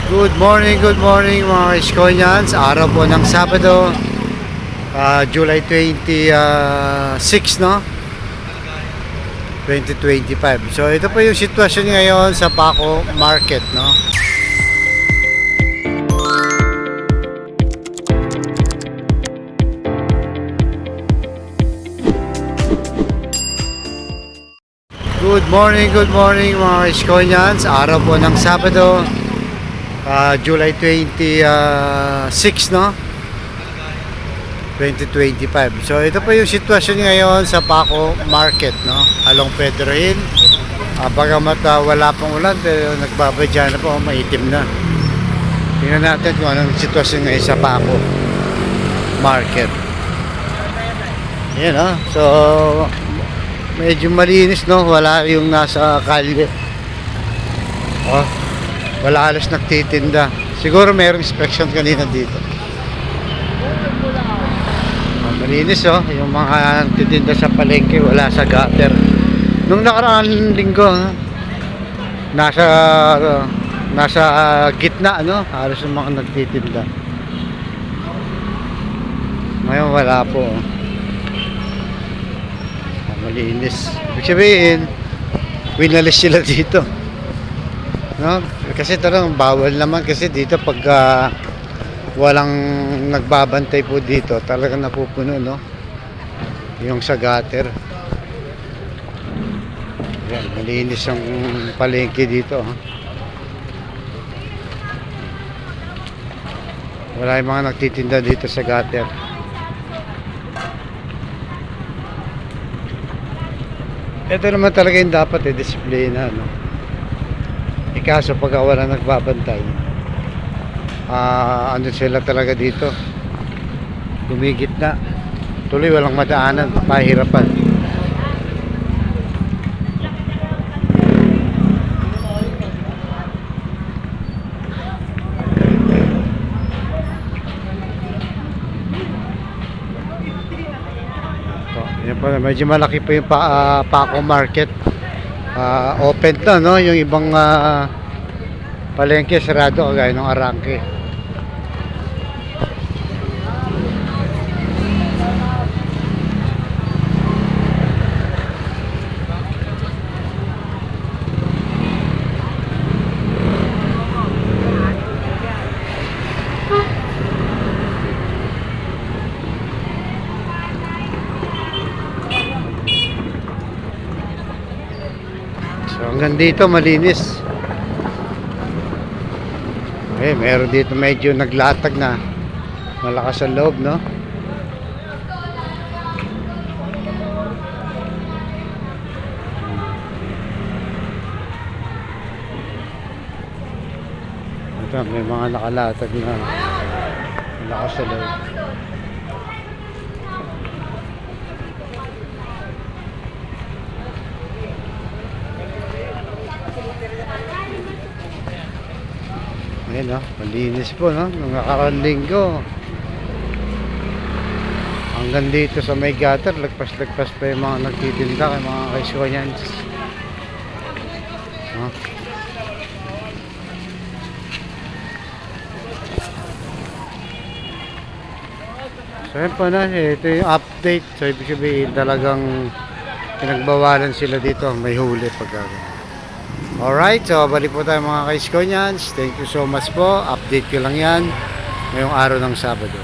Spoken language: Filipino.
Good morning mga Iskonyans. Araw po ng Sabado, July 26, no? 2025. So ito po yung sitwasyon ngayon sa Paco Market, no? Good morning mga Iskonyans. Araw po ng Sabado, July 26, no? 2025. So ito po yung sitwasyon ngayon sa Paco Market, no? Along Pedro Hill. Bagamat wala pang ulan, pero nagbabadya na po, maitim na. Tingnan natin kung anong sitwasyon ngayon sa Paco Market. Yan, no? So medyo malinis, no? Wala yung nasa kalye. Oh, wala halos nagtitinda. Siguro mayroong inspection kanina dito. Malinis, oh. Yung mga nagtitinda sa palengke, wala sa gutter. Nung nakaraang linggo, no? Nasa gitna, no? Halos yung mga nagtitinda. Ngayon wala po, oh. Malinis. Ibig sabihin, winalis sila dito, no? Kasi talagang bawal naman kasi dito pagka walang nagbabantay po dito, talagang napupuno, no? Yung sa gutter. Yan, malinis ang palengke dito, ha? Wala yung mga nagtitinda dito sa gutter. Ito naman talaga yung dapat disiplina, no? Kaso pagka wala nagbabantay, ano sila talaga dito, gumigit na tuloy, walang madaanan, pahirapan. Yan po, medyo malaki po yung Paco Market. Open na, no? Yung ibang palengke sarado kagaya ng Arangke. So hanggang dito malinis. Meron dito medyo naglatag na malakas ang loob, no? Ito, may mga nakalatag na malakas ang loob. Ayan, no? Malinis po, no? Nung nakaraang linggo, hanggang dito sa may gutter, lagpas-lagpas pa yung mga nagtitinda kay mga Iskonyans, no? So yun po na, ito yung update. So ibig sabihin talagang pinagbawalan sila dito, may huli pagkagawa. Alright, so balik po tayo mga Iskonyans. Thank you so much po. Update ko lang yan ngayong araw ng Sabado.